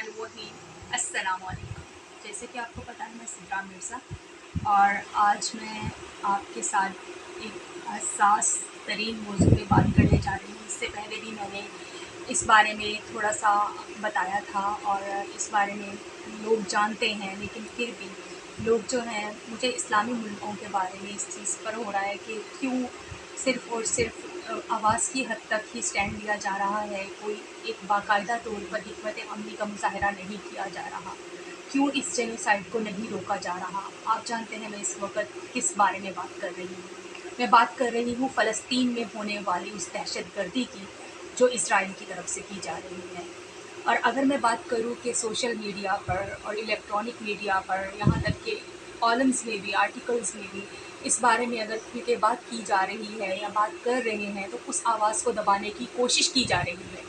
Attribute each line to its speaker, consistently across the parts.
Speaker 1: الوحی السلام علیکم۔ جیسے کہ آپ کو پتہ ہے میں سدرا مرزا، اور آج میں آپ کے ساتھ ایک حساس ترین موضوع پہ بات کرنے جا رہی ہوں۔ اس سے پہلے بھی میں نے اس بارے میں تھوڑا سا بتایا تھا اور اس بارے میں لوگ جانتے ہیں، لیکن پھر بھی لوگ جو ہیں مجھے اسلامی ملکوں کے بارے میں اس چیز پر ہو رہا ہے کہ کیوں صرف اور صرف آواز کی حد تک ہی اسٹینڈ لیا جا رہا ہے، کوئی ایک باقاعدہ طور پر حکمت عملی کا مظاہرہ نہیں کیا جا رہا، کیوں اس جینوسائیڈ کو نہیں روکا جا رہا۔ آپ جانتے ہیں میں اس وقت کس بارے میں بات کر رہی ہوں۔ میں بات کر رہی ہوں فلسطین میں ہونے والی اس دہشت گردی کی جو اسرائیل کی طرف سے کی جا رہی ہے۔ اور اگر میں بات کروں کہ سوشل میڈیا پر اور الیکٹرانک میڈیا پر، یہاں تک کہ کالمز میں بھی، آرٹیکلز میں بھی اس بارے میں اگر کھل کے بات کی جا رہی ہے یا بات کر رہے ہیں، تو اس آواز کو دبانے کی کوشش کی جا رہی ہے۔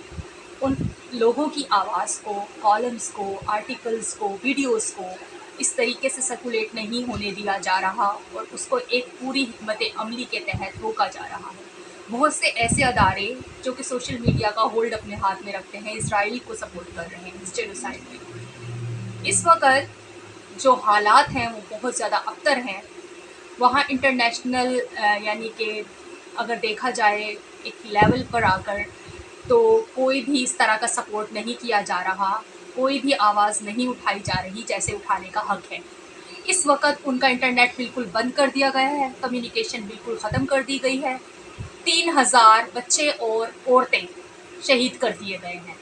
Speaker 1: ان لوگوں کی آواز کو، کالمز کو، آرٹیکلز کو، ویڈیوز کو اس طریقے سے سرکولیٹ نہیں ہونے دیا جا رہا اور اس کو ایک پوری حکمت عملی کے تحت روکا جا رہا ہے۔ بہت سے ایسے ادارے جو کہ سوشل میڈیا کا ہولڈ اپنے ہاتھ میں رکھتے ہیں، اسرائیل کو سپورٹ کر رہے ہیں اس جینوسائیڈ میں۔ اس وقت جو حالات ہیں وہ بہت زیادہ ابتر ہیں۔ وہاں انٹرنیشنل یعنی کہ اگر دیکھا جائے ایک لیول پر آ کر، تو کوئی بھی اس طرح کا سپورٹ نہیں کیا جا رہا، کوئی بھی آواز نہیں اٹھائی جا رہی جیسے اٹھانے کا حق ہے۔ اس وقت ان کا انٹرنیٹ بالکل بند کر دیا گیا ہے، کمیونیکیشن بالکل ختم کر دی گئی ہے۔ 3000 بچے اور عورتیں شہید کر دیے گئے ہیں،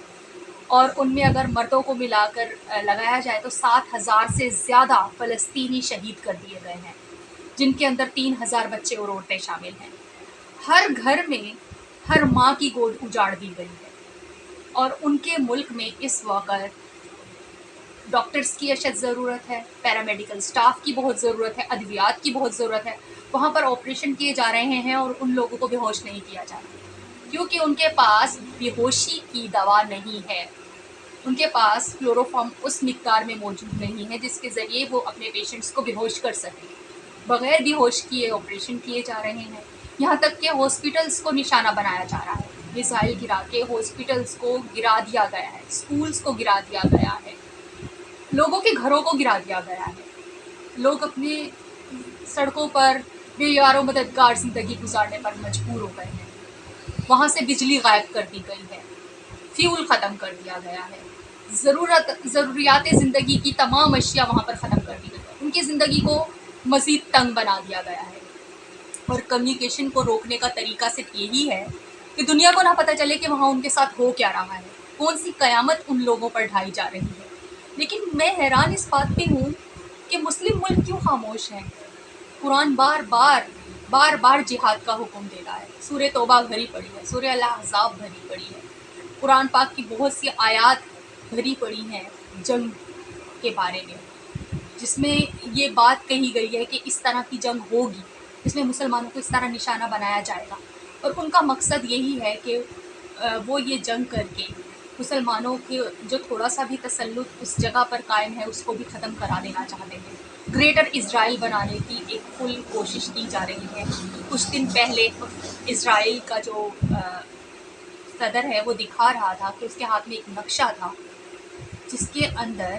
Speaker 1: اور ان میں اگر مردوں کو ملا کر لگایا جائے تو 7000 سے زیادہ فلسطینی شہید کر دیے گئے ہیں، جن کے اندر 3000 بچے اور عورتیں شامل ہیں۔ ہر گھر میں ہر ماں کی گود اجاڑ دی گئی ہے، اور ان کے ملک میں اس وقت ڈاکٹرز کی اشد ضرورت ہے، پیرامیڈیکل سٹاف کی بہت ضرورت ہے، ادویات کی بہت ضرورت ہے۔ وہاں پر آپریشن کیے جا رہے ہیں اور ان لوگوں کو بے ہوش نہیں کیا جا رہا، کیونکہ ان کے پاس بے ہوشی کی دوا نہیں ہے۔ ان کے پاس کلوروفارم اس مقدار میں موجود نہیں ہے جس کے ذریعے وہ اپنے پیشنٹس کو بے ہوش کر سکیں۔ بغیر بے ہوش کیے آپریشن کیے جا رہے ہیں، یہاں تک کہ ہاسپٹلس کو نشانہ بنایا جا رہا ہے۔ میزائل گرا کے ہاسپٹلس کو گرا دیا گیا ہے، اسکولس کو گرا دیا گیا ہے، لوگوں کے گھروں کو گرا دیا گیا ہے۔ لوگ اپنے سڑکوں پر بے یار و مددگار زندگی گزارنے پر مجبور ہو گئے ہیں۔ وہاں سے بجلی غائب کر دی گئی ہے، فیول ختم کر دیا گیا ہے، ضروریات زندگی کی تمام اشیاء وہاں پر ختم کر دی گئی ہے۔ ان کی زندگی کو مزید تنگ بنا دیا گیا ہے، اور کمیونیکیشن کو روکنے کا طریقہ صرف یہی ہے کہ دنیا کو نہ پتہ چلے کہ وہاں ان کے ساتھ ہو کیا رہا ہے، کون سی قیامت ان لوگوں پر ڈھائی جا رہی ہے۔ لیکن میں حیران اس بات پہ ہوں کہ مسلم ملک کیوں خاموش ہیں۔ قرآن بار بار جہاد کا حکم دے رہا ہے، سورہ توبہ بھری پڑی ہے، سورہ الاحزاب بھری پڑی ہے، قرآن پاک کی بہت سی آیات بھری پڑی ہیں جنگ کے بارے میں، جس میں یہ بات کہی گئی ہے کہ اس طرح کی جنگ ہوگی، جس میں مسلمانوں کو اس طرح نشانہ بنایا جائے گا، اور ان کا مقصد یہی ہے کہ وہ یہ جنگ کر کے مسلمانوں کے جو تھوڑا سا بھی تسلط اس جگہ پر قائم ہے اس کو بھی ختم کرا دینا چاہتے ہیں۔ گریٹر اسرائیل بنانے کی ایک فل کوشش کی جا رہی ہے۔ کچھ دن پہلے اسرائیل کا جو صدر ہے وہ دکھا رہا تھا کہ اس کے ہاتھ میں ایک نقشہ تھا جس کے اندر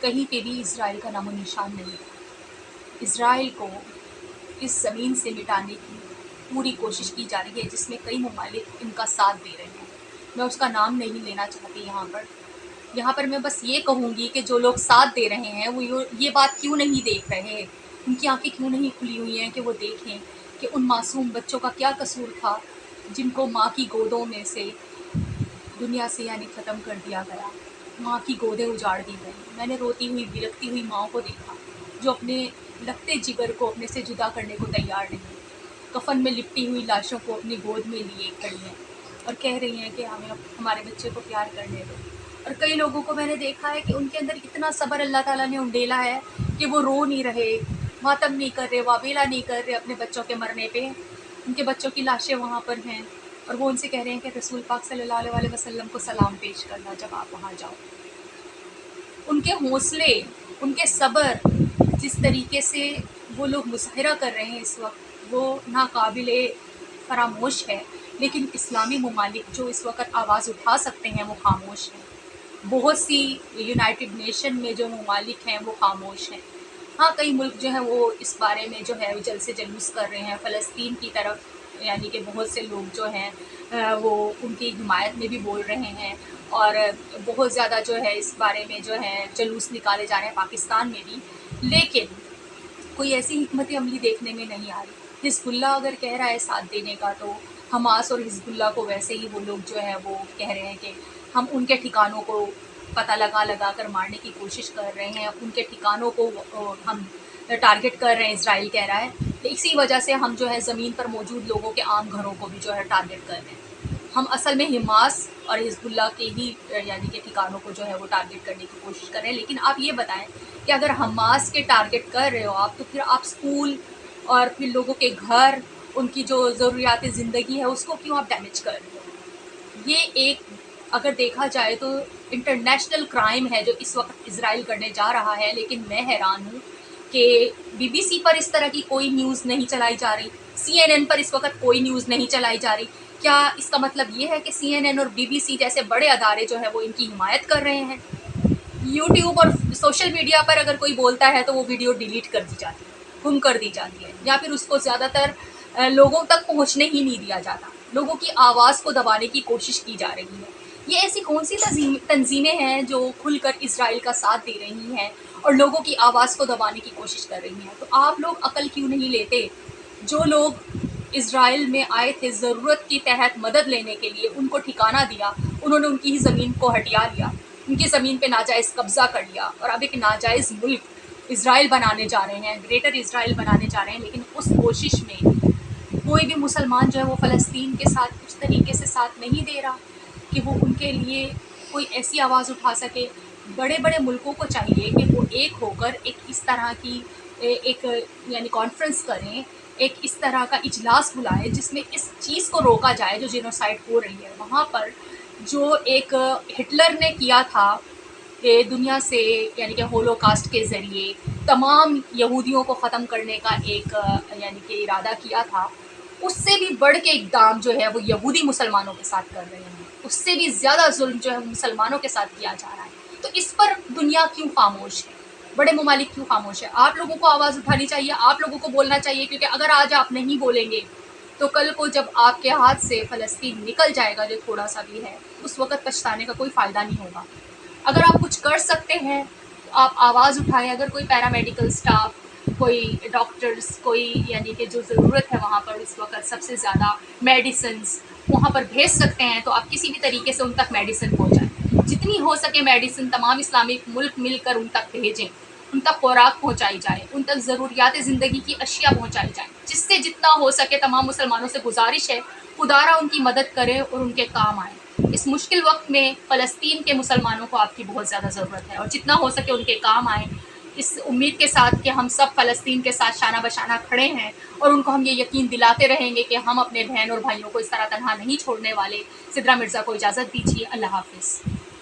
Speaker 1: کہیں پہ بھی اسرائیل کا نام و نشان نہیں تھا۔ اسرائیل کو اس زمین سے مٹانے کی پوری کوشش کی جا رہی ہے، جس میں کئی ممالک ان کا ساتھ دے رہے ہیں۔ میں اس کا نام نہیں لینا چاہتی یہاں پر میں بس یہ کہوں گی کہ جو لوگ ساتھ دے رہے ہیں وہ یہ بات کیوں نہیں دیکھ رہے، ان کی آنکھیں کیوں نہیں کھلی ہوئی ہیں کہ وہ دیکھیں کہ ان معصوم بچوں کا کیا قصور تھا جن کو ماں کی گودوں میں سے دنیا سے یعنی ختم کر دیا گیا، ماں کی گودیں اجاڑ دی گئی۔ میں نے روتی ہوئی بلکتی ہوئی ماں کو دیکھا جو اپنے لگتے جگر کو اپنے سے جدا کرنے کو تیار نہیں، کفن میں لپٹی ہوئی لاشوں کو اپنی گود میں لیے کھڑی ہیں اور کہہ رہی ہیں کہ ہمیں ہمارے بچے کو پیار کرنے دو۔ اور کئی لوگوں کو میں نے دیکھا ہے کہ ان کے اندر اتنا صبر اللہ تعالیٰ نے انڈیلا ہے کہ وہ رو نہیں رہے، ماتم نہیں کر رہے، واویلا نہیں کر رہے اپنے بچوں کے مرنے پہ۔ ان کے بچوں کی لاشیں وہاں پر ہیں اور وہ ان سے کہہ رہے ہیں کہ رسول پاک صلی اللہ علیہ وسلم کو سلام پیش کرنا جب آپ وہاں جاؤ۔ ان کے حوصلے، ان کے صبر، جس طریقے سے وہ لوگ مظاہرہ کر رہے ہیں اس وقت، وہ ناقابل فراموش ہے۔ لیکن اسلامی ممالک جو اس وقت آواز اٹھا سکتے ہیں وہ خاموش ہیں۔ بہت سی یونائٹڈ نیشن میں جو ممالک ہیں وہ خاموش ہیں. ہاں کئی ملک جو ہیں وہ اس بارے میں جو ہے جلد سے جلوس کر رہے ہیں فلسطین کی طرف، یعنی کہ بہت سے لوگ جو ہیں وہ ان کی حمایت میں بھی بول رہے ہیں، اور بہت زیادہ جو ہے اس بارے میں جو ہے جلوس نکالے جا رہے ہیں پاکستان میں بھی. لیکن کوئی ایسی حکمت عملی دیکھنے میں نہیں آ رہی. حزب اللہ اگر کہہ رہا ہے ساتھ دینے کا، تو حماس اور حزب اللہ کو ویسے ہی وہ لوگ جو ہے وہ کہہ رہے ہیں کہ ہم ان کے ٹھکانوں کو پتہ لگا کر مارنے کی کوشش کر رہے ہیں، ان کے ٹھکانوں کو ہم ٹارگٹ کر رہے ہیں، اسرائیل کہہ رہا ہے. اسی وجہ سے ہم جو ہے زمین پر موجود لوگوں کے عام گھروں کو بھی جو ہے ٹارگٹ کر رہے ہیں. ہم اصل میں حماس اور حزب اللہ کے ہی یعنی کہ ٹھکانوں کو جو ہے وہ ٹارگٹ کرنے کی کوشش کر رہے ہیں. لیکن آپ یہ بتائیں کہ اگر حماس کے ٹارگٹ کر رہے ہو آپ، تو پھر آپ اسکول اور پھر لوگوں کے گھر، ان کی جو ضروریات زندگی ہے اس کو کیوں آپ ڈیمیج کر رہے ہو؟ یہ ایک اگر دیکھا جائے تو انٹرنیشنل کرائم ہے جو اس وقت اسرائیل کرنے جا رہا ہے. لیکن میں حیران ہوں کہ بی سی پر اس طرح کی کوئی نیوز نہیں چلائی جا رہی، CNN پر اس وقت کوئی نیوز نہیں چلائی جا رہی. کیا اس کا مطلب یہ ہے کہ CNN اور BBC جیسے بڑے ادارے جو ہیں وہ ان کی حمایت کر رہے ہیں؟ یوٹیوب اور سوشل میڈیا پر اگر کوئی بولتا ہے تو وہ ویڈیو ڈیلیٹ کر دی جاتی ہے، گم کر دی جاتی ہے، یا پھر اس کو زیادہ تر لوگوں تک پہنچنے ہی نہیں دیا جاتا. لوگوں کی آواز کو دبانے کی کوشش کی جا رہی ہے. یہ ایسی کون سی تنظیمیں ہیں جو کھل کر اسرائیل کا ساتھ دے رہی ہیں اور لوگوں کی آواز کو دبانے کی کوشش کر رہی ہیں؟ تو آپ لوگ عقل کیوں نہیں لیتے؟ جو لوگ اسرائیل میں آئے تھے ضرورت کے تحت مدد لینے کے لیے، ان کو ٹھکانہ دیا، انہوں نے ان کی ہی زمین کو ہٹیا لیا، ان کی زمین پہ ناجائز قبضہ کر لیا، اور اب ایک ناجائز ملک اسرائیل بنانے جا رہے ہیں، گریٹر اسرائیل بنانے جا رہے ہیں. لیکن اس کوشش میں کوئی بھی مسلمان جو ہے وہ فلسطین کے ساتھ اس طریقے سے ساتھ نہیں دے رہا کہ وہ ان کے لیے کوئی ایسی آواز اٹھا سکے. بڑے بڑے ملکوں کو چاہیے کہ وہ ایک ہو کر ایک اس طرح کی ایک یعنی کانفرنس کریں، ایک اس طرح کا اجلاس بلائیں جس میں اس چیز کو روکا جائے جو جینوسائیڈ ہو رہی ہے. وہاں پر جو ایک ہٹلر نے کیا تھا کہ دنیا سے یعنی کہ ہولوکاسٹ کے ذریعے تمام یہودیوں کو ختم کرنے کا ایک یعنی کہ ارادہ کیا تھا، اس سے بھی بڑھ کے اقدام جو ہے وہ یہودی مسلمانوں کے ساتھ کر رہے ہیں. اس سے بھی زیادہ ظلم جو ہے مسلمانوں کے ساتھ کیا جا رہا ہے. تو اس پر دنیا کیوں خاموش ہے؟ بڑے ممالک کیوں خاموش ہے؟ آپ لوگوں کو آواز اٹھانی چاہیے، آپ لوگوں کو بولنا چاہیے، کیونکہ اگر آج آپ نہیں بولیں گے تو کل کو جب آپ کے ہاتھ سے فلسطین نکل جائے گا جو تھوڑا سا بھی ہے، اس وقت پچھتانے کا کوئی فائدہ نہیں ہوگا. اگر آپ کچھ کر سکتے ہیں تو آپ آواز اٹھائیں. اگر کوئی پیرامیڈیکل سٹاف، کوئی ڈاکٹرز، کوئی یعنی کہ جو ضرورت ہے وہاں پر اس وقت سب سے زیادہ میڈیسنز وہاں پر بھیج سکتے ہیں تو آپ کسی بھی طریقے سے ان تک میڈیسن پہنچائیں. جتنی ہو سکے میڈیسن تمام اسلامک ملک مل کر ان تک بھیجیں، ان تک خوراک پہنچائی جائے، ان تک ضروریات زندگی کی اشیاء پہنچائی جائیں. جس سے جتنا ہو سکے تمام مسلمانوں سے گزارش ہے خدارا ان کی مدد کرے اور ان کے کام آئے. اس مشکل وقت میں فلسطین کے مسلمانوں کو آپ کی بہت زیادہ ضرورت ہے، اور جتنا ہو سکے ان کے کام آئیں، اس امید کے ساتھ کہ ہم سب فلسطین کے ساتھ شانہ بشانہ کھڑے ہیں، اور ان کو ہم یہ یقین دلاتے رہیں گے کہ ہم اپنے بہن اور بھائیوں کو اس طرح تنہا نہیں چھوڑنے والے. سدرا مرزا کو اجازت دیجیے. اللہ حافظ.